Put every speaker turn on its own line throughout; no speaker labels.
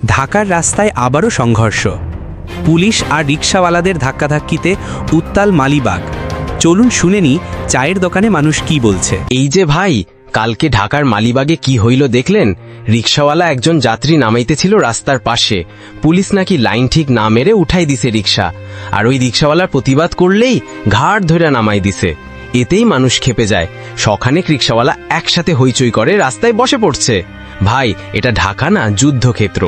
ঢাকার রাস্তায় আবারও সংঘর্ষ। পুলিশ আর রিকশাওয়ালাদের ধাক্কাধাক্কিতে উত্তাল মালিবাগ। চলুন শুনে নি চায়ের দোকানে মানুষ কি বলছে।
এই যে ভাই, কালকে ঢাকার মালিবাগে কি হইল দেখলেন? রিকশাওয়ালা একজন যাত্রী নামাইতেছিল রাস্তার পাশে, পুলিশ নাকি লাইন ঠিক না মেরে উঠাই দিছে রিকশা, আর ওই রিকশাওয়ালার প্রতিবাদ করলেই ঘাড় ধরে নামাই দিছে। এতেই মানুষ খেপে যায়। শখানেক রিকশাওয়ালা একসাথে হইচই করে রাস্তায় বসে পড়ছে। ভাই, এটা ঢাকা না, যুদ্ধক্ষেত্র।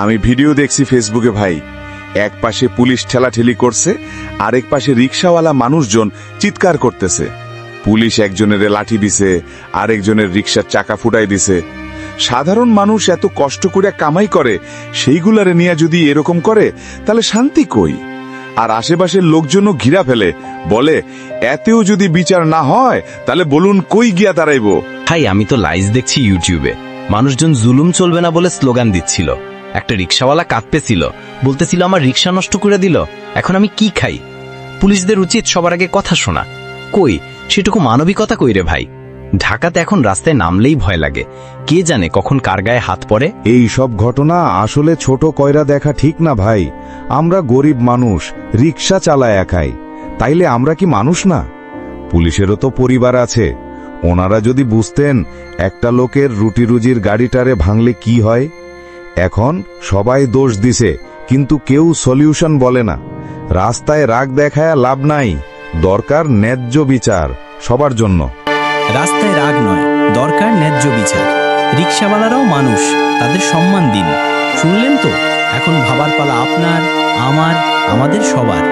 আমি ভিডিও দেখছি ফেসবুকে ভাই। এক পাশে পুলিশ ঠেলাঠেলি করছে, আরেক পাশে রিকশাওয়ালা মানুষজন চিৎকার করতেছে। পুলিশ একজনের লাঠি দিছে, আরেকজনের রিকশার চাকা ফুটাই দিছে। সাধারণ মানুষ এত কষ্ট করে কামাই করে, সেইগুলারে নিয়ে যদি এরকম করে তাহলে শান্তি কই? আর আশেপাশের লোকজনও ঘিরা ফেলে, বলে এতেও যদি বিচার না হয় তাহলে বলুন কই গিয়া দাঁড়াইব।
ভাই, আমি তো লাইভ দেখছি ইউটিউবে, মানুষজন জুলুম চলবে না বলে স্লোগান দিচ্ছিল। একটা রিকশাওয়ালা কাঁদতেছিল, বলতেছিল আমার রিকশা নষ্ট করে দিল, এখন আমি কি খাই? পুলিশদের উচিত সবার আগে কথা শোনা। কই সেটুকু মানবিকতা কই রে ভাই? ঢাকাতে এখন রাস্তায় নামলেই ভয় লাগে, কে জানে কখন কার গায়ে হাত পড়ে।
এই সব ঘটনা আসলে ছোট কয়রা দেখা ঠিক না ভাই। আমরা গরিব মানুষ, রিকশা চালায় একাই, তাইলে আমরা কি মানুষ না? পুলিশেরও তো পরিবার আছে। ওনারা যদি বুঝতেন একটা লোকের রুটি রুজির গাড়িটারে ভাঙলে কি হয়। এখন সবাই দোষ দিছে, কিন্তু কেউ সলিউশন বলে না। রাস্তায় রাগ দেখায় লাভ নাই, দরকার ন্যায্য বিচার সবার জন্য।
রাস্তায় রাগ নয়, দরকার ন্যায্য বিচার। রিকশাওয়ালারাও মানুষ, তাদের সম্মান দিন। শুনলেন তো? এখন ভাবার পালা আপনার, আমার, আমাদের সবার।